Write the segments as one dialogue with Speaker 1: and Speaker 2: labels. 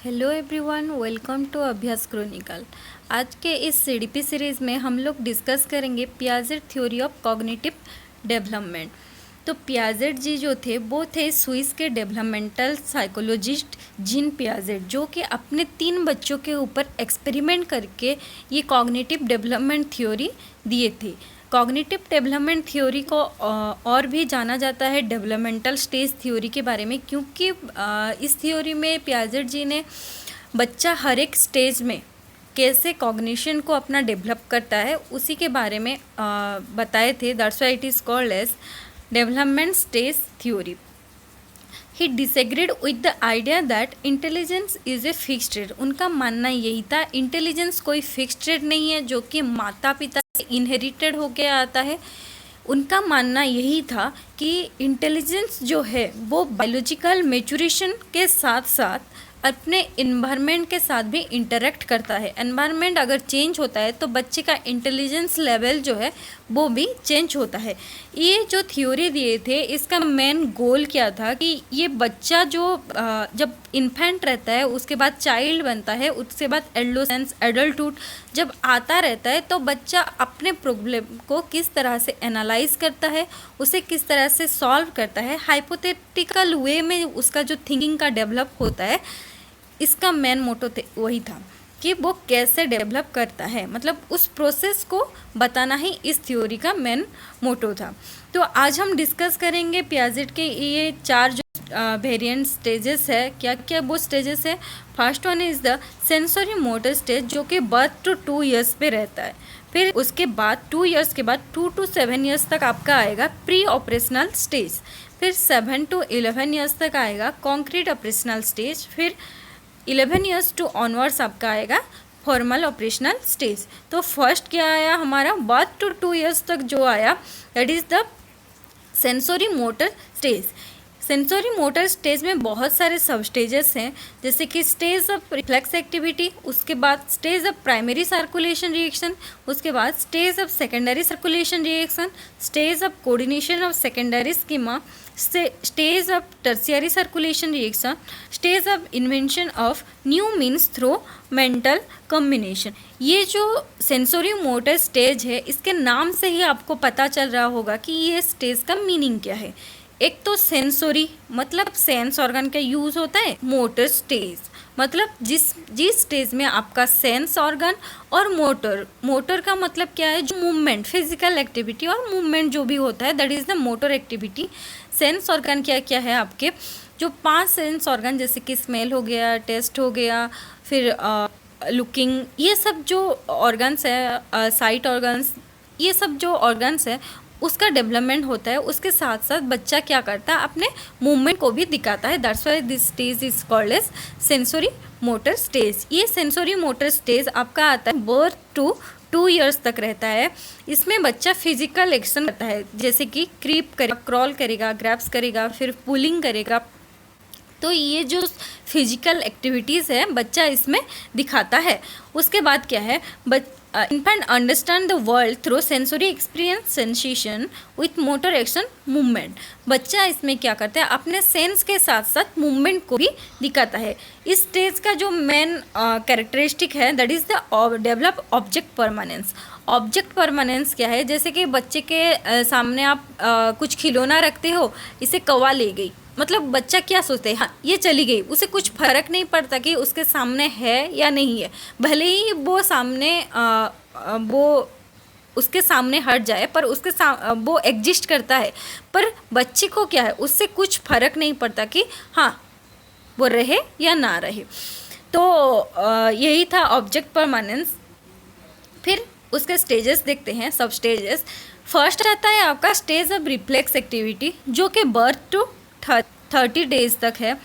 Speaker 1: Hello everyone, welcome to अभ्यास Chronicle. आज के इस सीडीपी सीरीज़ में हम लोग डिस्कस करेंगे Piaget theory of cognitive development. तो पियाजेट जी जो थे वो थे स्विस के डेवलपमेंटल साइकोलॉजिस्ट जीन पियाजेट, जो कि अपने 3 बच्चों के ऊपर एक्सपेरिमेंट करके ये कॉग्निटिव डेवलपमेंट थ्योरी दिए थे। कॉग्निटिव डेवलपमेंट थ्योरी को और भी जाना जाता है डेवलपमेंटल स्टेज थ्योरी के बारे में, क्योंकि इस थ्योरी में पियाजेट जी ने बच्चा हर एक स्टेज में कैसे कॉग्निशन को अपना डेवलप करता है उसी के बारे में बताए थे। That's why it is called as development stage theory. He disagreed with the idea that intelligence is a fixed rate. उनका मानना यही था इंटेलिजेंस कोई फिक्स्ड रेट नहीं है जो कि माता पिता से इनहेरिटेड होके आता है। उनका मानना यही था कि इंटेलिजेंस जो है वो बायोलॉजिकल मैच्योरेशन के साथ साथ अपने इन्वायरमेंट के साथ भी इंटरेक्ट करता है। एनवायरनमेंट अगर चेंज होता है तो बच्चे का इंटेलिजेंस लेवल जो है वो भी चेंज होता है। ये जो थ्योरी दिए थे इसका मेन गोल क्या था कि ये बच्चा जो जब इन्फेंट रहता है उसके बाद चाइल्ड बनता है, उसके बाद एडोलेसेंस एडल्टहुड जब आता रहता है तो बच्चा अपने प्रॉब्लम को किस तरह से एनालाइज करता है, उसे किस तरह से सॉल्व करता है, हाइपोथेटिकल वे में उसका जो थिंकिंग का डेवलप होता है। इसका मेन मोटो वही था कि वो कैसे डेवलप करता है, मतलब उस प्रोसेस को बताना ही इस थ्योरी का मेन मोटो था। तो आज हम डिस्कस करेंगे पियाजेट के ये 4 जो वेरिएंट स्टेजेस है। क्या क्या वो स्टेजेस है? First one is the sensory motor stage, जो कि बर्थ टू 2 ईयर्स पे रहता है। फिर उसके बाद 2 ईयर्स के बाद 2 to 7 ईयर्स तक आपका आएगा प्री ऑपरेशनल स्टेज। फिर 7 to 11 ईयर्स तक आएगा कॉन्क्रीट ऑपरेशनल स्टेज। फिर 11 ईयर्स टू ऑनवर्ड्स आपका आएगा फॉर्मल ऑपरेशनल स्टेज। तो फर्स्ट क्या आया हमारा? बर्थ टू 2 ईयर्स तक जो आया that is the sensory motor stage. Sensory motor stage में बहुत सारे सब स्टेजेस हैं, जैसे कि स्टेज ऑफ रिफ्लेक्स एक्टिविटी, उसके बाद stage of primary circulation reaction, उसके बाद stage of secondary circulation reaction, stage of coordination of secondary schema, stage of tertiary circulation reaction, stage of invention of new means through mental combination. ये जो sensory motor stage है इसके नाम से ही आपको पता चल रहा होगा कि ये स्टेज का मीनिंग क्या है। एक तो सेंसरी मतलब सेंस ऑर्गन का यूज़ होता है, मोटर स्टेज मतलब जिस स्टेज में आपका सेंस ऑर्गन और मोटर का मतलब क्या है? जो मूवमेंट, फिजिकल एक्टिविटी और मूवमेंट जो भी होता है that is the motor activity. Sense organ क्या क्या है आपके? जो 5 सेंस ऑर्गन जैसे कि स्मेल हो गया, टेस्ट हो गया, फिर लुकिंग, ये सब जो ऑर्गन्स है, साइट ऑर्गन्स, ये सब जो ऑर्गन्स है उसका डेवलपमेंट होता है। उसके साथ साथ बच्चा क्या करता है? अपने मूवमेंट को भी दिखाता है। That's why this stage is called as sensory motor stage. ये सेंसरी मोटर स्टेज आपका आता है बर्थ टू 2 ईयर्स तक रहता है। इसमें बच्चा फिजिकल एक्शन करता है, जैसे कि क्रीप करेगा, क्रॉल करेगा, ग्रैब्स करेगा, फिर पुलिंग करेगा। तो ये जो फिजिकल एक्टिविटीज़ है बच्चा इसमें दिखाता है। उसके बाद क्या है? infant understand the world through sensory experience, sensation with motor action, movement। बच्चा इसमें क्या करता है? अपने सेंस के साथ साथ मूवमेंट को भी दिखाता है। इस स्टेज का जो मेन कैरेक्टरिस्टिक है that is the develop object permanence. Object permanence क्या है? जैसे कि बच्चे के सामने आप कुछ खिलौना रखते हो, इसे कौवा ले गई, मतलब बच्चा क्या सोचते हैं? हाँ ये चली गई, उसे कुछ फर्क नहीं पड़ता कि उसके सामने है या नहीं है। भले ही वो सामने वो उसके सामने हट जाए पर उसके वो एग्जिस्ट करता है, पर बच्चे को क्या है? उससे कुछ फर्क नहीं पड़ता कि हाँ वो रहे या ना रहे। तो यही था ऑब्जेक्ट परमानेंस। फिर उसके स्टेजेस देखते हैं, सब स्टेजेस। फर्स्ट रहता है आपका स्टेज ऑफ रिफ्लेक्स एक्टिविटी, जो कि बर्थ टू 30 डेज तक है।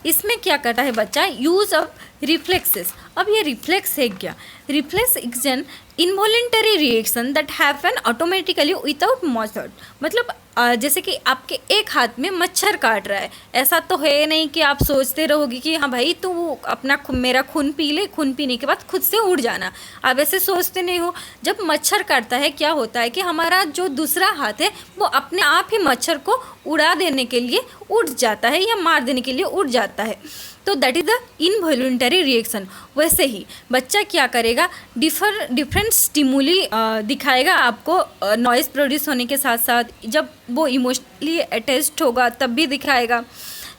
Speaker 1: इसमें क्या करता है बच्चा? Use of reflexes. अब ये रिफ्लेक्स है क्या? Reflex is an involuntary reaction that happen automatically without method. मतलब जैसे कि आपके एक हाथ में मच्छर काट रहा है, ऐसा तो है नहीं कि आप सोचते रहोगे कि हाँ भाई तू अपना मेरा खून पी ले, खून पीने के बाद खुद से उड़ जाना। आप ऐसे सोचते नहीं हो। जब मच्छर काटता है क्या होता है कि हमारा जो दूसरा हाथ है वो अपने आप ही मच्छर को उड़ा देने के लिए उड़ जाता है या मार देने के लिए उड़ जाता है। तो that is the involuntary reaction. वैसे ही बच्चा क्या करेगा, डिफरेंट स्टिमुली दिखाएगा आपको, नॉइज़ प्रोड्यूस होने के साथ साथ जब वो इमोशनली अटैच्ड होगा तब भी दिखाएगा।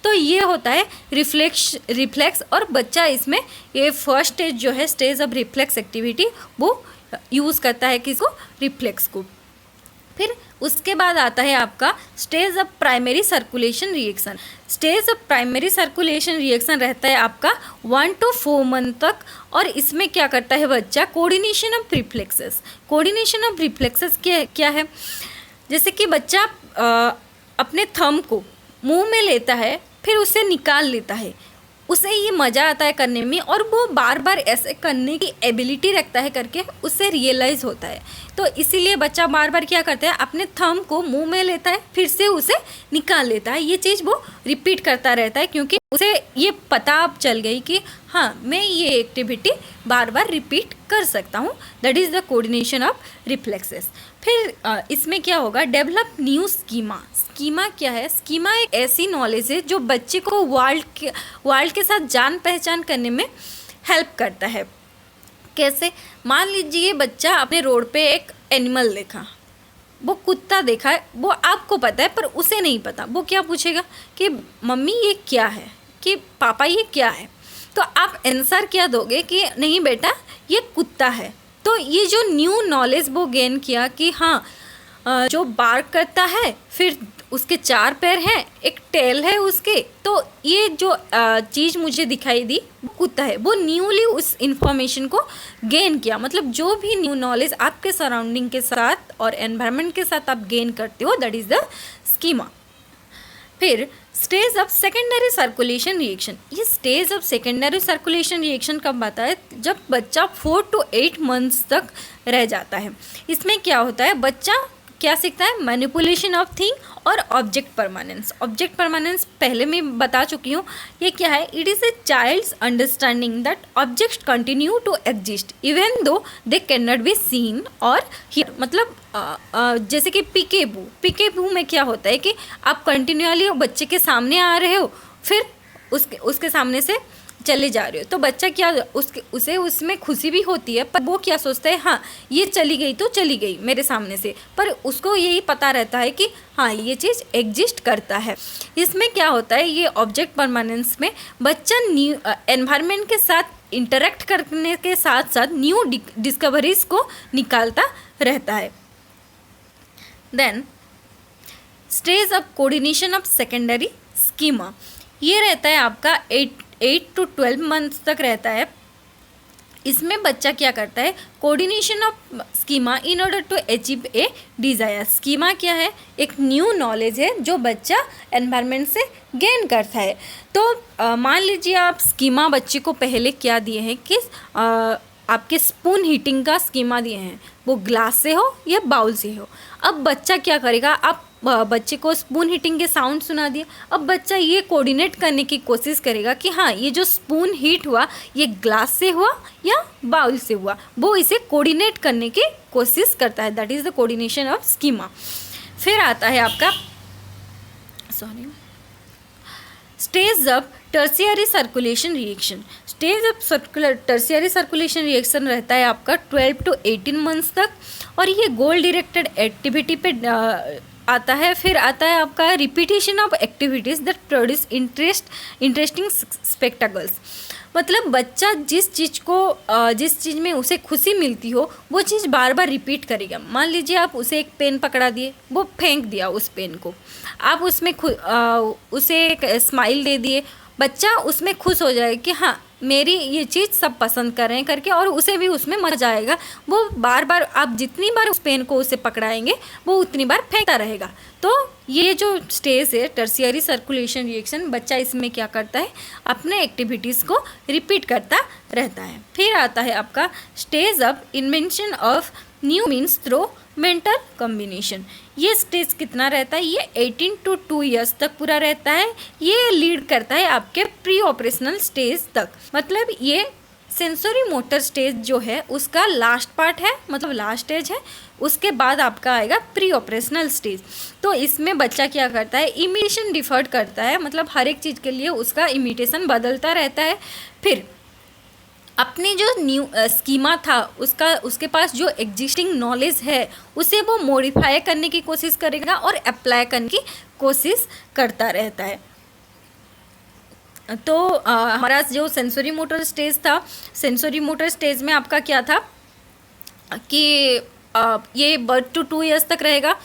Speaker 1: तो ये होता है रिफ्लेक्स और बच्चा इसमें ये फर्स्ट स्टेज जो है, स्टेज ऑफ रिफ्लेक्स एक्टिविटी, वो यूज़ करता है किसको, रिफ्लेक्स को। फिर उसके बाद आता है आपका stage of primary circulation reaction. Stage of primary circulation reaction रहता है आपका 1 to 4 मंथ तक, और इसमें क्या करता है बच्चा, coordination of reflexes. Coordination of reflexes क्या है, जैसे कि बच्चा अपने थंब को मुंह में लेता है, फिर उसे निकाल लेता है, उसे ये मज़ा आता है करने में, और वो बार बार ऐसे करने की एबिलिटी रखता है करके उसे रियलाइज़ होता है। तो इसीलिए बच्चा बार बार क्या करता है, अपने थंब को मुंह में लेता है, फिर से उसे निकाल लेता है। ये चीज़ वो रिपीट करता रहता है, क्योंकि उसे ये पता अब चल गई कि हाँ, मैं ये एक्टिविटी बार बार रिपीट कर सकता हूँ। That is the coordination of reflexes. फिर इसमें क्या होगा, डेवलप न्यू स्कीमा। स्कीमा क्या है, स्कीमा एक ऐसी नॉलेज है जो बच्चे को वर्ल्ड के साथ जान पहचान करने में हेल्प करता है। कैसे, मान लीजिए बच्चा अपने रोड पे एक एनिमल देखा, वो कुत्ता देखा है, वो आपको पता है पर उसे नहीं पता। वो क्या पूछेगा कि मम्मी ये क्या है, कि पापा ये क्या है। तो आप आंसर क्या दोगे कि नहीं बेटा ये कुत्ता है। तो ये जो न्यू नॉलेज वो गेन किया कि हाँ, जो बार्क करता है, फिर उसके 4 पैर हैं, एक टेल है उसके, तो ये जो चीज़ मुझे दिखाई दी वो कुत्ता है। वो न्यूली उस इंफॉर्मेशन को गेन किया। मतलब जो भी न्यू नॉलेज आपके सराउंडिंग के साथ और एनवायरनमेंट के साथ आप गेन करते हो, दैट इज़ द स्कीमा। फिर stage of secondary circulation reaction. ये stage of secondary circulation reaction कब आता है, जब बच्चा 4 to 8 मंथ्स तक रह जाता है। इसमें क्या होता है, बच्चा क्या सीखता है, मैनिपुलेशन ऑफ थिंग और ऑब्जेक्ट परमानेंस। ऑब्जेक्ट परमानेंस पहले मैं बता चुकी हूँ। ये क्या है, it is a child's understanding that objects continue to exist even though they can not be seen और हियर। मतलब जैसे कि पीकेबू में क्या होता है कि आप कंटिन्यूअली बच्चे के सामने आ रहे हो, फिर उसके सामने से चले जा रहे हो, तो बच्चा क्या उसे उसमें खुशी भी होती है, पर वो क्या सोचता है, हाँ ये चली गई तो चली गई मेरे सामने से, पर उसको यही पता रहता है कि हाँ ये चीज़ एग्जिस्ट करता है। इसमें क्या होता है, ये ऑब्जेक्ट परमानेंस में बच्चा न्यू एनवायरनमेंट के साथ इंटरेक्ट करने के साथ साथ न्यू डिस्कवरीज को निकालता रहता है। Then stage of coordination of secondary schema, ये रहता है आपका 8 to 12 मंथ्स तक रहता है। इसमें बच्चा क्या करता है, coordination of schema in order to achieve a desire. Schema क्या है, एक न्यू नॉलेज है जो बच्चा एनवायरनमेंट से गेन करता है। तो मान लीजिए आप स्कीमा बच्चे को पहले क्या दिए हैं कि आपके स्पून हीटिंग का स्कीमा दिए हैं, वो ग्लास से हो या बाउल से हो। अब बच्चा क्या करेगा, आप बच्चे को स्पून हीटिंग के साउंड सुना दिए, अब बच्चा ये कोऑर्डिनेट करने की कोशिश करेगा कि हाँ ये जो स्पून हीट हुआ ये ग्लास से हुआ या बाउल से हुआ, वो इसे कोऑर्डिनेट करने की कोशिश करता है। That is the coordination of schema. फिर आता है आपका stage of tertiary circulation reaction. Stage of tertiary circulation reaction रहता है आपका 12 to 18 मंथ्स तक, और ये गोल डायरेक्टेड एक्टिविटी पे आता है। फिर आता है आपका repetition of activities that produce interesting spectacles. मतलब बच्चा जिस चीज़ में उसे खुशी मिलती हो वो चीज़ बार बार रिपीट करेगा। मान लीजिए आप उसे एक पेन पकड़ा दिए, वो फेंक दिया उस पेन को, आप उसमें उसे एक स्माइल दे दिए, बच्चा उसमें खुश हो जाएगा कि हाँ मेरी ये चीज़ सब पसंद कर रहे हैं करके, और उसे भी उसमें मजा आएगा। वो बार बार आप जितनी बार उस पेन को उसे पकड़ाएंगे वो उतनी बार फेंकता रहेगा। तो ये जो स्टेज है टर्शियरी सर्कुलेशन रिएक्शन, बच्चा इसमें क्या करता है, अपने एक्टिविटीज़ को रिपीट करता रहता है। फिर आता है आपका stage of invention of new means through mental combination. ये स्टेज कितना रहता है, ये 18 to 2 ईयर्स तक पूरा रहता है। ये लीड करता है आपके प्री ऑपरेशनल स्टेज तक। मतलब ये सेंसरी मोटर स्टेज जो है उसका लास्ट पार्ट है, मतलब लास्ट स्टेज है। उसके बाद आपका आएगा प्री ऑपरेशनल स्टेज। तो इसमें बच्चा क्या करता है, इमिटेशन डिफर्ड करता है, मतलब हर एक चीज़ के लिए उसका इमिटेशन बदलता रहता है। फिर अपनी जो न्यू स्कीमा था उसके पास जो एग्जिस्टिंग नॉलेज है उसे वो मॉडिफाई करने की कोशिश करेगा और अप्लाई करने की कोशिश करता रहता है। तो हमारा जो सेंसरी मोटर स्टेज था, सेंसरी मोटर स्टेज में आपका क्या था कि ये बर्थ टू 2 ईयर्स तक रहेगा।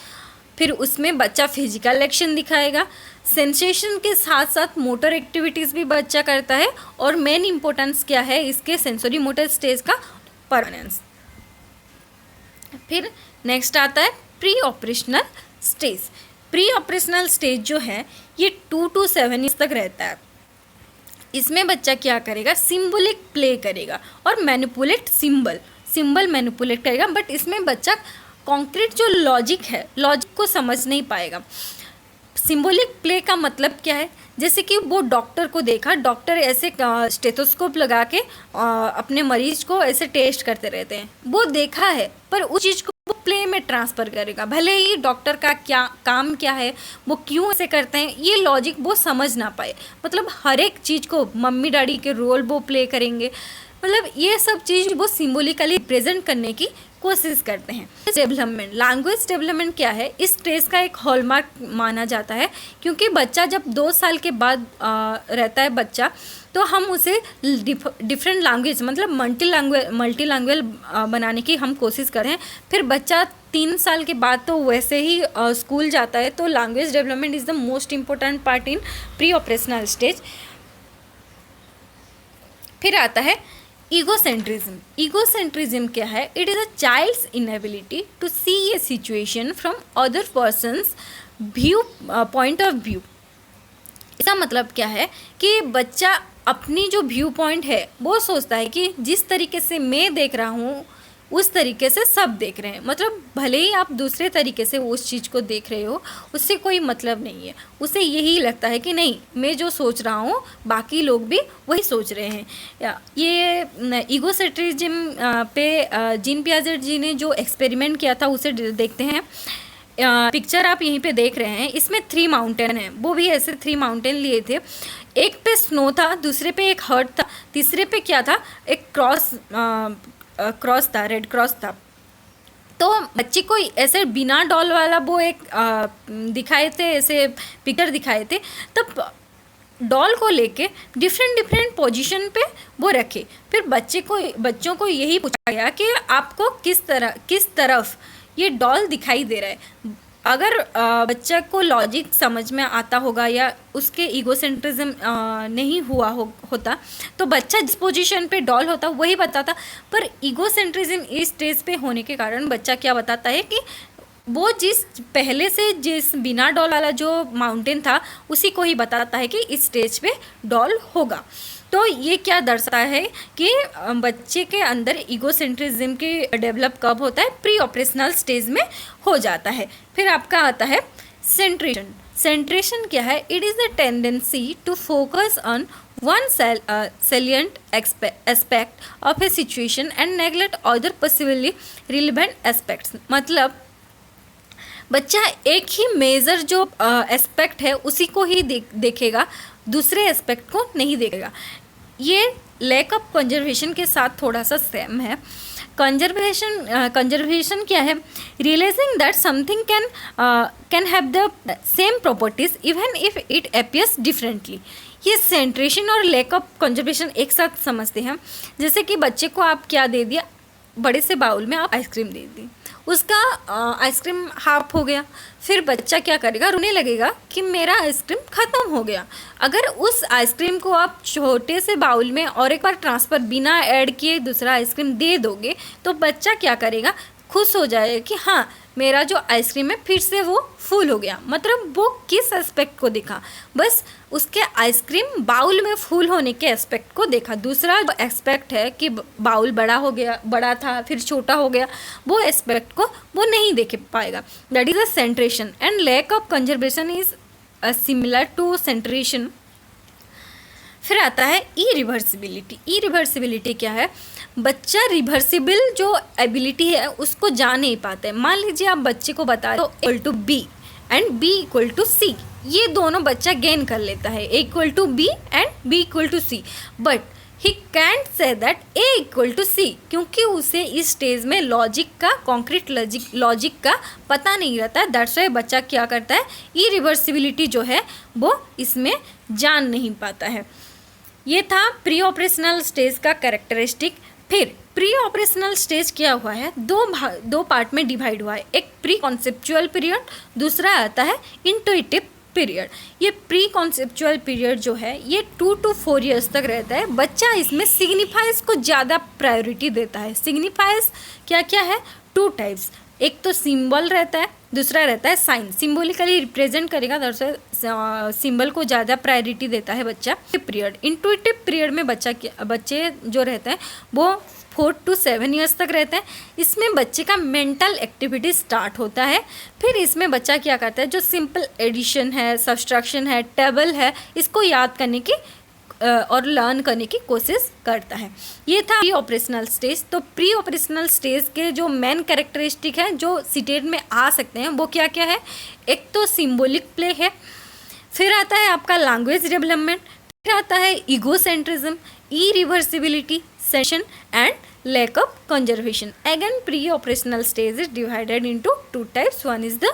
Speaker 1: फिर उसमें बच्चा फिजिकल एक्शन दिखाएगा, सेंसेशन के साथ साथ मोटर एक्टिविटीज़ भी बच्चा करता है। और मेन इम्पोर्टेंस क्या है इसके सेंसरी मोटर स्टेज का, परमानेंस। फिर नेक्स्ट आता है pre operational stage. Pre operational stage जो है ये 2 to 7 ईयर्स तक रहता है। इसमें बच्चा क्या करेगा, सिंबलिक प्ले करेगा और मैनिपुलेट सिंबल मैनिपुलेट करेगा। बट इसमें बच्चा कॉन्क्रीट जो लॉजिक है, लॉजिक को समझ नहीं पाएगा। सिंबॉलिक प्ले का मतलब क्या है, जैसे कि वो डॉक्टर को देखा, डॉक्टर ऐसे स्टेथोस्कोप लगा के अपने मरीज को ऐसे टेस्ट करते रहते हैं, वो देखा है, पर उस चीज़ को वो प्ले में ट्रांसफ़र करेगा। भले ही डॉक्टर का क्या काम क्या है, वो क्यों ऐसे करते हैं, ये लॉजिक वो समझ ना पाए। मतलब हर एक चीज़ को मम्मी डैडी के रोल वो प्ले करेंगे, मतलब ये सब चीज़ वो सिंबॉलिकली रिप्रेजेंट करने की कोशिश करते हैं। डेवलपमेंट, लैंग्वेज डेवलपमेंट क्या है, इस स्टेज का एक हॉलमार्क माना जाता है, क्योंकि बच्चा जब 2 साल के बाद रहता है बच्चा, तो हम उसे डिफरेंट लैंग्वेज, मतलब मल्टी लैंग्वेज बनाने की हम कोशिश करें। फिर बच्चा 3 साल के बाद तो वैसे ही स्कूल जाता है। तो language development is the most important part in pre operational stage. फिर आता है ईगोसेंट्रिज्म क्या है, it is a child's inability to see a situation from other person's point of view. इसका मतलब क्या है कि बच्चा अपनी जो व्यू पॉइंट है वो सोचता है कि जिस तरीके से मैं देख रहा हूँ उस तरीके से सब देख रहे हैं। मतलब भले ही आप दूसरे तरीके से उस चीज़ को देख रहे हो, उससे कोई मतलब नहीं है। उसे यही लगता है कि नहीं, मैं जो सोच रहा हूँ बाकी लोग भी वही सोच रहे हैं। ये ईगोसेंट्रिज्म पे जीन पियाजेट जी ने जो एक्सपेरिमेंट किया था उसे देखते हैं। पिक्चर आप यहीं पे देख रहे हैं, इसमें 3 माउंटेन हैं। वो भी ऐसे 3 माउंटेन लिए थे, एक पे स्नो था, दूसरे पे एक हर्ट था, तीसरे पे क्या था, एक क्रॉस था, रेड क्रॉस था। तो बच्चे को ऐसे बिना डॉल वाला वो एक दिखाए थे, ऐसे पिक्चर दिखाए थे। तब डॉल को लेके डिफरेंट पोजीशन पे वो रखे। फिर बच्चों को यही पूछा गया कि आपको किस तरफ ये डॉल दिखाई दे रहा है। अगर बच्चा को लॉजिक समझ में आता होगा या उसके ईगोसेंट्रिज्म नहीं होता, तो बच्चा जिस पोजीशन पे डॉल होता वही बताता। पर ईगोसेंट्रिज्म इस स्टेज पे होने के कारण बच्चा क्या बताता है कि वो जिस बिना डॉल वाला जो माउंटेन था उसी को ही बताता है कि इस स्टेज पे डॉल होगा। तो ये क्या दर्शाता है कि बच्चे के अंदर ईगोसेंट्रिज्म की डेवलप कब होता है, प्री ऑपरेशनल स्टेज में हो जाता है। फिर आपका आता है सेंट्रेशन। सेंट्रेशन क्या है, it is the tendency to focus on one salient aspect of a situation and neglect other possibly relevant aspects। मतलब बच्चा एक ही मेजर जो एस्पेक्ट है उसी को ही देखेगा, दूसरे एस्पेक्ट को नहीं देखेगा। ये लैक ऑफ कंजर्वेशन के साथ थोड़ा सा सेम है। कंजर्वेशन क्या है, realizing that something can have the same properties even if it appears differently. ये सेंट्रेशन और लैक ऑफ कंजर्वेशन एक साथ समझते हैं। जैसे कि बच्चे को आप क्या दे दिया, बड़े से बाउल में आप आइसक्रीम दे दी, उसका आइसक्रीम हाफ हो गया, फिर बच्चा क्या करेगा, रोने लगेगा कि मेरा आइसक्रीम ख़त्म हो गया। अगर उस आइसक्रीम को आप छोटे से बाउल में और एक बार ट्रांसफ़र बिना ऐड किए दूसरा आइसक्रीम दे दोगे तो बच्चा क्या करेगा, खुश हो जाएगा कि हाँ मेरा जो आइसक्रीम है फिर से वो फुल हो गया। मतलब वो किस एस्पेक्ट को देखा, बस उसके आइसक्रीम बाउल में फुल होने के एस्पेक्ट को देखा। दूसरा जो एस्पेक्ट है कि बाउल बड़ा था फिर छोटा हो गया, वो एस्पेक्ट को वो नहीं देख पाएगा। That is a centration and lack of conservation is similar to centration. फिर आता है इरिवर्सिबिलिटी। इरिवर्सिबिलिटी क्या है? बच्चा रिवर्सिबल जो एबिलिटी है उसको जा नहीं पाता है। मान लीजिए आप बच्चे को बता रहे हो equal to B and B equal to C, ये दोनों बच्चा गेन कर लेता है, A equal to B and B equal to C, but he can't say that A equal to C, क्योंकि उसे इस स्टेज में लॉजिक का, कॉन्क्रीट लॉजिक का पता नहीं रहता है। दैट्स वाई बच्चा क्या करता है, इरिवर्सिबिलिटी जो है वो इसमें जान नहीं पाता है। ये था प्री ऑपरेशनल स्टेज का कैरेक्टरिस्टिक। फिर प्री ऑपरेशनल स्टेज क्या हुआ है, दो पार्ट में डिवाइड हुआ है। एक प्री कॉन्सेप्चुअल पीरियड, दूसरा आता है इंट्यूटिव पीरियड। ये प्री कॉन्सेप्चुअल पीरियड जो है ये 2 to 4 ईयर्स तक रहता है। बच्चा इसमें सिग्निफाइज को ज़्यादा प्रायोरिटी देता है। सिग्निफाइज क्या क्या है? 2 टाइप्स, एक तो सिंबल रहता है, दूसरा रहता है साइन। सिंबॉलिकली रिप्रेजेंट करेगा, दरअसल सिंबल को ज़्यादा प्रायोरिटी देता है बच्चा। पीरियड, इंट्यूटिव पीरियड में बच्चे जो रहते हैं वो 4 to 7 ईयर्स तक रहते हैं। इसमें बच्चे का मेंटल एक्टिविटी स्टार्ट होता है। फिर इसमें बच्चा क्या करता है, जो सिंपल एडिशन है, सब्सट्रैक्शन है, टेबल है, इसको याद करने की और लर्न करने की कोशिश करता है। ये था प्री ऑपरेशनल स्टेज। तो प्री ऑपरेशनल स्टेज के जो मेन कैरेक्टरिस्टिक हैं जो सीटेट में आ सकते हैं वो क्या क्या है? एक तो सिंबॉलिक प्ले है, फिर आता है आपका लैंग्वेज डेवलपमेंट, फिर आता है egocentrism, irreversibility, session and lack of conservation. Again, pre-operational stage is divided into 2 types. One is the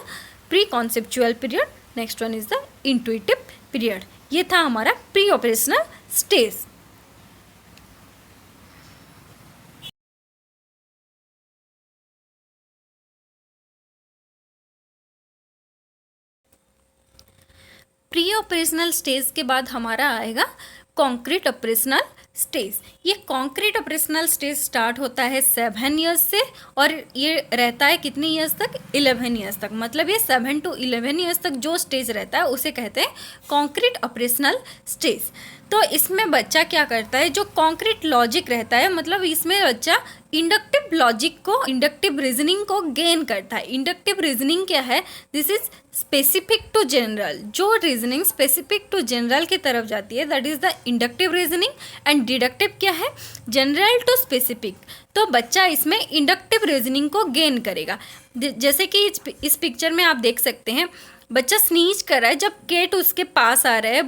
Speaker 1: pre-conceptual period, next one is the intuitive period. ये था हमारा pre-operational stage. Pre operational stage के बाद हमारा आएगा कॉन्क्रीट ऑपरेशनल स्टेज। ये concrete operational stage start होता है 7 ईयर्स से और ये रहता है कितने ईयर्स तक? 11 ईयर्स तक। मतलब ये 7 to 11 ईयर्स तक जो स्टेज रहता है उसे कहते हैं कॉन्क्रीट ऑपरेशनल स्टेज। तो इसमें बच्चा क्या करता है, जो कॉन्क्रीट लॉजिक रहता है, मतलब इसमें बच्चा इंडक्टिव लॉजिक को, इंडक्टिव रीजनिंग को गेन करता है। इंडक्टिव रीजनिंग क्या है? This is specific to general. जो रीजनिंग स्पेसिफिक टू जनरल की तरफ जाती है that is the inductive reasoning, and deductive क्या है? General to specific. तो बच्चा इसमें इंडक्टिव रीजनिंग को गेन करेगा। जैसे कि इस पिक्चर में आप देख सकते हैं, बच्चा स्नीज कर रहा है। जब केट उसके पास आ रहा है,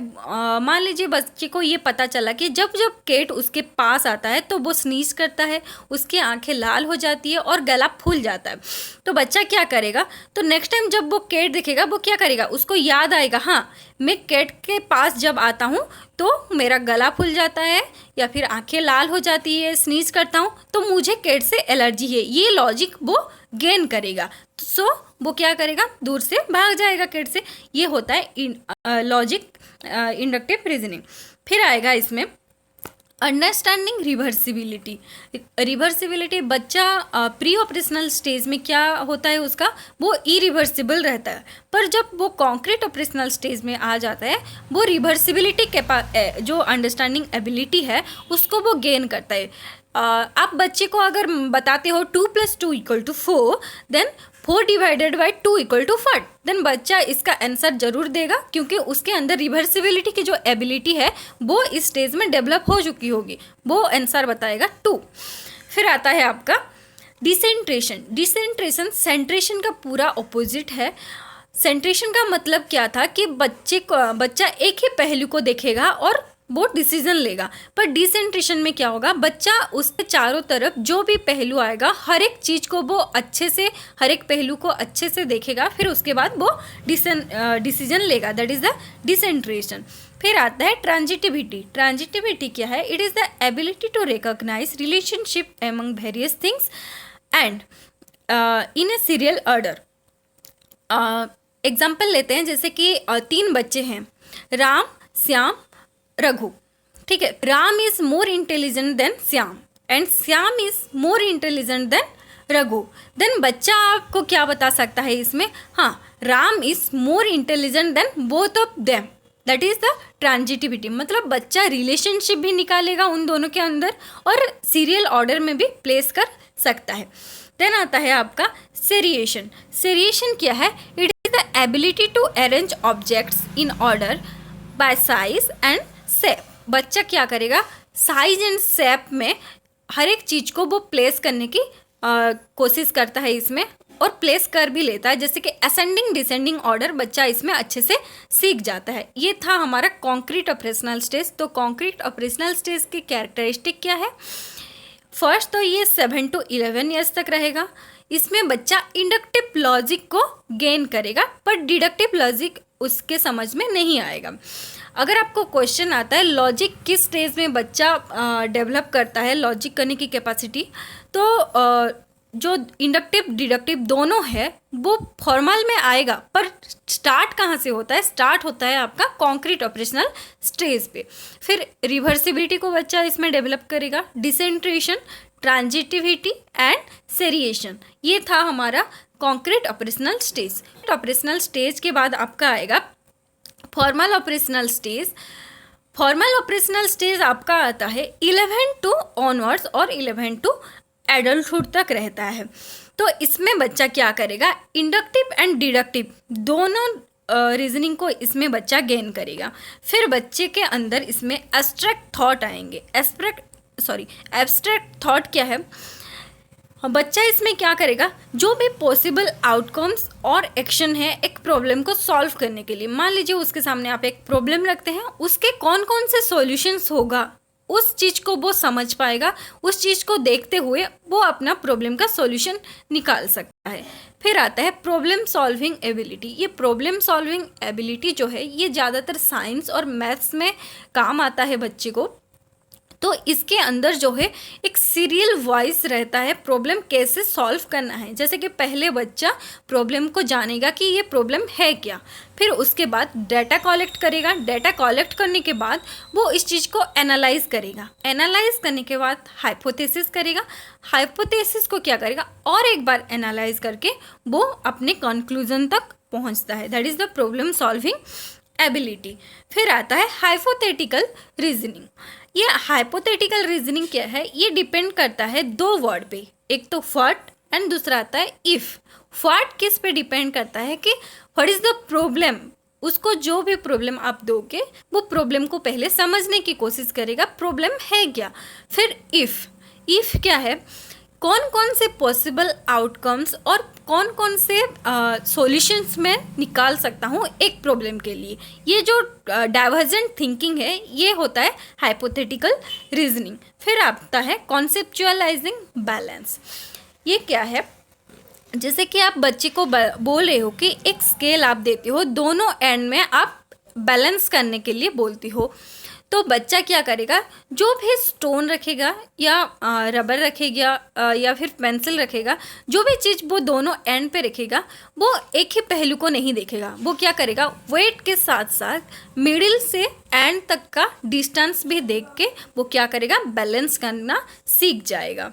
Speaker 1: मान लीजिए बच्चे को ये पता चला कि जब जब केट उसके पास आता है तो वो स्नीज करता है, उसकी आंखें लाल हो जाती है और गला फूल जाता है। तो बच्चा क्या करेगा, तो नेक्स्ट टाइम जब वो केट दिखेगा वो क्या करेगा, उसको याद आएगा, हाँ मैं केट के पास जब आता हूँ तो मेरा गला फूल जाता है या फिर आंखें लाल हो जाती है, स्नीज करता हूँ तो मुझे केट से एलर्जी है। ये लॉजिक वो गेन करेगा। सो वो क्या करेगा, दूर से भाग जाएगा केट से। ये होता है लॉजिक इंडक्टिव रीजनिंग। फिर आएगा इसमें अंडरस्टैंडिंग रिवर्सिबिलिटी। रिवर्सिबिलिटी बच्चा प्री ऑपरेशनल स्टेज में क्या होता है उसका, वो इरिवर्सिबल रहता है, पर जब वो कॉन्क्रीट ऑपरेशनल स्टेज में आ जाता है वो रिवर्सिबिलिटी के जो अंडरस्टैंडिंग एबिलिटी है उसको वो गेन करता है। आप बच्चे को अगर बताते हो 2 + 2 = 4, देन 4 / 2 = 4, देन बच्चा इसका आंसर जरूर देगा, क्योंकि उसके अंदर रिवर्सिबिलिटी की जो एबिलिटी है वो इस स्टेज में डेवलप हो चुकी होगी। वो आंसर बताएगा 2। फिर आता है आपका डिसेंट्रेशन। डिसेंट्रेशन सेंट्रेशन का पूरा ऑपोजिट है। सेंट्रेशन का मतलब क्या था कि बच्चा एक ही पहलू को देखेगा और वो डिसीजन लेगा, पर डिसेंट्रेशन में क्या होगा, बच्चा उसके चारों तरफ जो भी पहलू आएगा हर एक चीज़ को वो अच्छे से, हर एक पहलू को अच्छे से देखेगा, फिर उसके बाद वो डिसीजन लेगा। That is the decentration. फिर आता है ट्रांजिटिविटी। ट्रांजिटिविटी क्या है? It is the ability to recognise relationship among various things and in a serial order. Example लेते हैं, जैसे कि 3 बच्चे हैं, राम, श्याम, रघु। ठीक है, Ram is more intelligent than Shyam and Shyam is more intelligent than Raghu. Then बच्चा आपको क्या बता सकता है इसमें, हाँ Ram is more intelligent than both of them. That is the transitivity. मतलब बच्चा रिलेशनशिप भी निकालेगा उन दोनों के अंदर और सीरियल ऑर्डर में भी प्लेस कर सकता है। देन आता है आपका सेरिएशन। सेरिएशन क्या है? It is the ability to arrange objects in order by size and shape. बच्चा क्या करेगा, साइज एंड शेप में हर एक चीज़ को वो प्लेस करने की कोशिश करता है इसमें, और प्लेस कर भी लेता है, जैसे कि असेंडिंग डिसेंडिंग ऑर्डर बच्चा इसमें अच्छे से सीख जाता है। ये था हमारा कॉन्क्रीट ऑपरेशनल स्टेज। तो कॉन्क्रीट ऑपरेशनल स्टेज की कैरेक्टरिस्टिक क्या है? फर्स्ट तो ये 7 to 11 ईयर्स तक रहेगा। इसमें बच्चा इंडक्टिव लॉजिक को गेन करेगा, पर डिडक्टिव लॉजिक उसके समझ में नहीं आएगा। अगर आपको क्वेश्चन आता है लॉजिक किस स्टेज में बच्चा डेवलप करता है, लॉजिक करने की कैपेसिटी, तो जो इंडक्टिव डिडक्टिव दोनों है वो फॉर्मल में आएगा, पर स्टार्ट कहाँ से होता है? स्टार्ट होता है आपका कॉन्क्रीट ऑपरेशनल स्टेज पे। फिर रिवर्सिबिलिटी को बच्चा इसमें डेवलप करेगा, डिसेंट्रेशन, ट्रांजिटिविटी एंड सेरिएशन। ये था हमारा concrete operational stage. Operational stage के बाद आपका आएगा formal operational stage. Formal operational stage आपका आता है 11 टू ऑनवर्ड्स और 11 टू एडल्टहुड तक रहता है। तो इसमें बच्चा क्या करेगा, इंडक्टिव एंड डिडक्टिव दोनों रीजनिंग को इसमें बच्चा गेन करेगा। फिर बच्चे के अंदर इसमें एब्स्ट्रैक्ट थॉट आएंगे। एब्स्ट्रैक्ट थॉट क्या है? बच्चा इसमें क्या करेगा, जो भी पॉसिबल आउटकम्स और एक्शन है एक प्रॉब्लम को सॉल्व करने के लिए, मान लीजिए उसके सामने आप एक प्रॉब्लम रखते हैं, उसके कौन कौन से सॉल्यूशंस होगा उस चीज़ को वो समझ पाएगा। उस चीज़ को देखते हुए वो अपना प्रॉब्लम का सॉल्यूशन निकाल सकता है। फिर आता है प्रॉब्लम सॉल्विंग एबिलिटी। ये प्रॉब्लम सॉल्विंग एबिलिटी जो है ये ज़्यादातर साइंस और मैथ्स में काम आता है बच्चे को। तो इसके अंदर जो है एक सीरियल वाइज रहता है प्रॉब्लम कैसे सॉल्व करना है। जैसे कि पहले बच्चा प्रॉब्लम को जानेगा कि ये प्रॉब्लम है क्या, फिर उसके बाद डाटा कलेक्ट करेगा। डाटा कलेक्ट करने के बाद वो इस चीज़ को एनालाइज करेगा। एनालाइज करने के बाद हाइपोथेसिस करेगा। हाइपोथेसिस को क्या करेगा, और एक बार एनालाइज करके वो अपने कंक्लूजन तक पहुंचता है। That is the problem solving ability. फिर आता है हाइपोथेटिकल रीजनिंग। ये हाइपोथेटिकल रीजनिंग क्या है, ये डिपेंड करता है दो वर्ड पे, एक तो व्हाट एंड दूसरा आता है इफ़। व्हाट किस पे डिपेंड करता है कि व्हाट इज़ द प्रॉब्लम, उसको जो भी प्रॉब्लम आप दोगे वो प्रॉब्लम को पहले समझने की कोशिश करेगा, प्रॉब्लम है क्या। फिर इफ़ क्या है, कौन कौन से पॉसिबल आउटकम्स और कौन कौन से सॉल्यूशंस मैं निकाल सकता हूँ एक प्रॉब्लम के लिए। ये जो डाइवर्जेंट थिंकिंग है ये होता है हाइपोथेटिकल रीजनिंग। फिर आता है कॉन्सेप्चुअलाइजिंग बैलेंस। ये क्या है, जैसे कि आप बच्चे को बोल रहे हो कि एक स्केल आप देते हो, दोनों एंड में आप बैलेंस करने के लिए बोलती हो, तो बच्चा क्या करेगा, जो भी स्टोन रखेगा या रबर रखेगा या फिर पेंसिल रखेगा, जो भी चीज़ वो दोनों एंड पे रखेगा वो एक ही पहलू को नहीं देखेगा। वो क्या करेगा, वेट के साथ साथ मिडिल से एंड तक का डिस्टेंस भी देख के वो क्या करेगा, बैलेंस करना सीख जाएगा।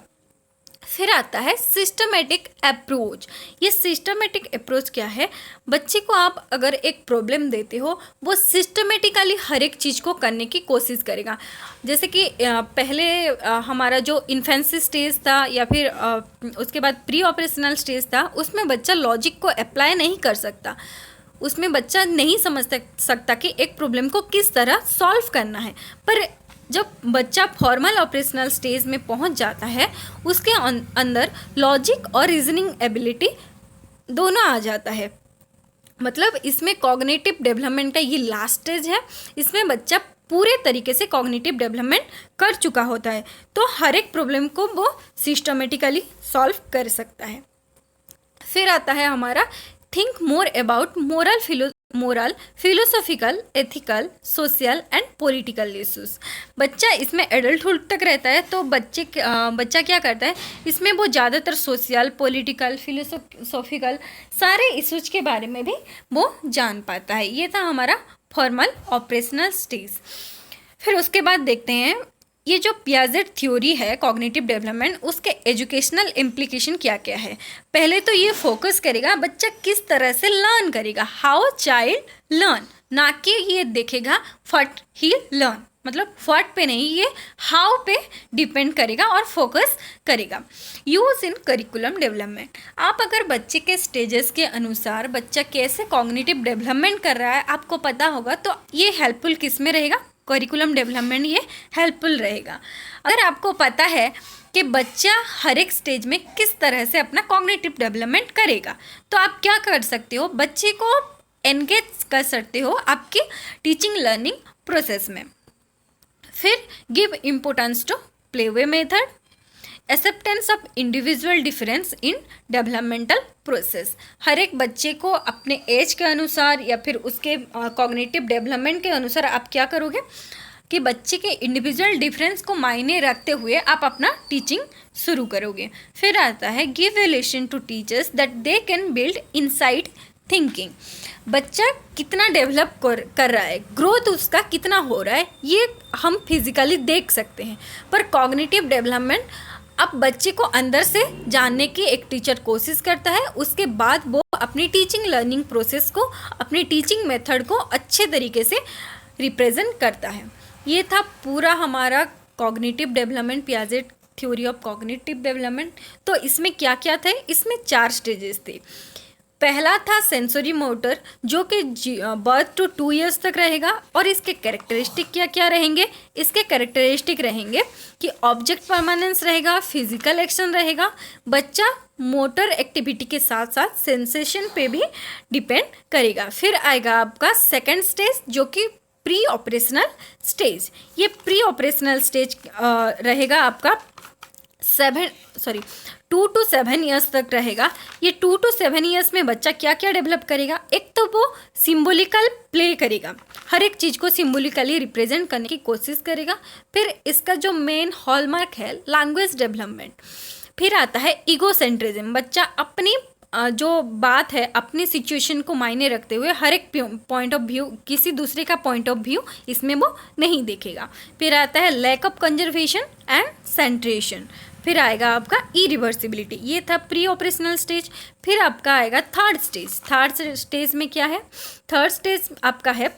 Speaker 1: फिर आता है सिस्टमेटिक अप्रोच। ये सिस्टमेटिक अप्रोच क्या है, बच्चे को आप अगर एक प्रॉब्लम देते हो वो सिस्टमेटिकली हर एक चीज़ को करने की कोशिश करेगा। जैसे कि पहले हमारा जो इन्फेंसी स्टेज था या फिर उसके बाद प्री ऑपरेशनल स्टेज था, उसमें बच्चा लॉजिक को अप्लाई नहीं कर सकता। उसमें बच्चा नहीं समझ सकता कि एक प्रॉब्लम को किस तरह सॉल्व करना है। पर जब बच्चा फॉर्मल ऑपरेशनल स्टेज में पहुंच जाता है, उसके अंदर लॉजिक और रीजनिंग एबिलिटी दोनों आ जाता है। मतलब इसमें कॉग्निटिव डेवलपमेंट का ये लास्ट स्टेज है। इसमें बच्चा पूरे तरीके से कॉग्निटिव डेवलपमेंट कर चुका होता है, तो हर एक प्रॉब्लम को वो सिस्टमेटिकली सॉल्व कर सकता है। फिर आता है हमारा think more about moral philosophical ethical social and political issues. बच्चा इसमें एडल्टहुड तक रहता है, तो बच्चा क्या करता है, इसमें वो ज़्यादातर सोशल पॉलिटिकल फिलोसॉफिकल सारे इश्यूज के बारे में भी वो जान पाता है। ये था हमारा फॉर्मल ऑपरेशनल स्टेज। फिर उसके बाद देखते हैं ये जो पियाजेट थ्योरी है कॉग्निटिव डेवलपमेंट, उसके एजुकेशनल इम्प्लीकेशन क्या क्या है। पहले तो ये फोकस करेगा बच्चा किस तरह से लर्न करेगा, हाउ चाइल्ड लर्न, ना कि ये देखेगा व्हाट ही लर्न। मतलब व्हाट पे नहीं, ये हाउ पे डिपेंड करेगा और फोकस करेगा। Use in curriculum development. आप अगर बच्चे के स्टेजेस के अनुसार बच्चा कैसे कॉग्निटिव डेवलपमेंट कर रहा है आपको पता होगा, तो ये हेल्पफुल किस में रहेगा, करिकुलम डेवलपमेंट ये हेल्पफुल रहेगा। अगर आपको पता है कि बच्चा हर एक स्टेज में किस तरह से अपना कॉग्निटिव डेवलपमेंट करेगा, तो आप क्या कर सकते हो, बच्चे को एंगेज कर सकते हो आपकी टीचिंग लर्निंग प्रोसेस में। फिर give importance to playway method, acceptance of individual difference in developmental process. हर एक बच्चे को अपने एज के अनुसार या फिर उसके कॉग्निटिव डेवलपमेंट के अनुसार आप क्या करोगे कि बच्चे के इंडिविजुअल डिफरेंस को मायने रखते हुए आप अपना टीचिंग शुरू करोगे। फिर आता है give relation to teachers that they can build inside thinking. बच्चा कितना डेवलप कर रहा है, ग्रोथ उसका कितना हो रहा है, ये हम फिजिकली देख सकते हैं, पर कॉग्निटिव डेवलपमेंट अब बच्चे को अंदर से जानने की एक टीचर कोशिश करता है, उसके बाद वो अपनी टीचिंग लर्निंग प्रोसेस को, अपनी टीचिंग मेथड को अच्छे तरीके से रिप्रेजेंट करता है। ये था पूरा हमारा cognitive development, Piaget theory of cognitive development. तो इसमें क्या क्या थे, इसमें 4 स्टेजेस थे। पहला था सेंसरी मोटर, जो कि बर्थ टू 2 ईयर्स तक रहेगा, और इसके कैरेक्टरिस्टिक क्या क्या रहेंगे, इसके कैरेक्टरिस्टिक रहेंगे कि ऑब्जेक्ट परमानेंस रहेगा, फिजिकल एक्शन रहेगा, बच्चा मोटर एक्टिविटी के साथ साथ सेंसेशन पे भी डिपेंड करेगा। फिर आएगा आपका सेकंड स्टेज, जो कि प्री ऑपरेशनल स्टेज। ये प्री ऑपरेशनल स्टेज रहेगा आपका 2 to 7 ईयर्स तक रहेगा। ये 2 to 7 ईयर्स में बच्चा क्या क्या डेवलप करेगा, एक तो वो सिंबॉलिकल प्ले करेगा, हर एक चीज़ को सिंबॉलिकली रिप्रेजेंट करने की कोशिश करेगा। फिर इसका जो मेन हॉलमार्क है लैंग्वेज डेवलपमेंट। फिर आता है ईगोसेंट्रिज्म, बच्चा अपनी जो बात है अपनी सिचुएशन को मायने रखते हुए हर एक पॉइंट ऑफ व्यू, किसी दूसरे का पॉइंट ऑफ व्यू इसमें वो नहीं देखेगा। फिर आता है lack of conservation and centration. फिर आएगा आपका इरिवर्सिबिलिटी, ये था प्री ऑपरेशनल स्टेज। फिर आपका आएगा थर्ड स्टेज। थर्ड स्टेज में क्या है, थर्ड स्टेज आपका है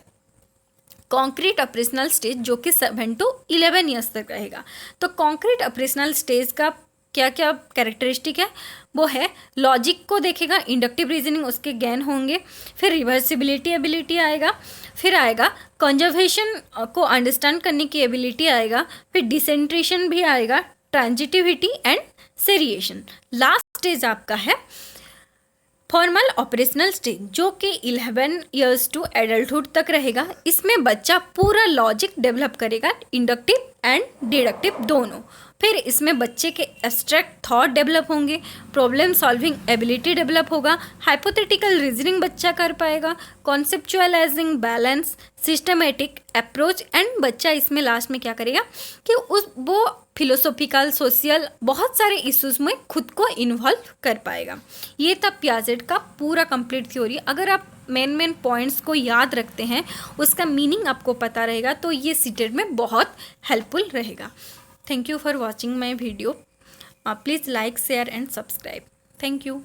Speaker 1: कॉन्क्रीट ऑपरेशनल स्टेज, जो कि 7 to 11 ईयर्स तक रहेगा। तो कॉन्क्रीट ऑपरेशनल स्टेज का क्या क्या कैरेक्टरिस्टिक है, वो है लॉजिक को देखेगा, इंडक्टिव रीजनिंग उसके गेन होंगे, फिर रिवर्सिबिलिटी एबिलिटी आएगा, फिर आएगा कंजर्वेशन को अंडरस्टैंड करने की एबिलिटी आएगा, फिर डिसेंट्रेशन भी आएगा, ट्रांजिटिविटी एंड सेरिएशन। लास्ट स्टेज आपका है फॉर्मल ऑपरेशनल स्टेज, जो कि 11 ईयर्स टू एडल्टहुड तक रहेगा। इसमें बच्चा पूरा लॉजिक डेवलप करेगा, इंडक्टिव एंड डिडक्टिव दोनों। फिर इसमें बच्चे के एब्स्ट्रैक्ट थॉट डेवलप होंगे, प्रॉब्लम सॉल्विंग एबिलिटी डेवलप होगा, हाइपोथेटिकल रीजनिंग बच्चा कर पाएगा, कॉन्सेप्चुअलाइजिंग, बैलेंस, सिस्टमेटिक अप्रोच, एंड बच्चा इसमें लास्ट में क्या करेगा कि वो फिलोसॉफिकल, सोशल, बहुत सारे इश्यूज में खुद को इन्वॉल्व कर पाएगा। ये था पियाजेट का पूरा कंप्लीट थ्योरी। अगर आप मेन पॉइंट्स को याद रखते हैं, उसका मीनिंग आपको पता रहेगा, तो ये सीटेट में बहुत हेल्पफुल रहेगा। Thank you for watching my video. Please like, share and subscribe. Thank you.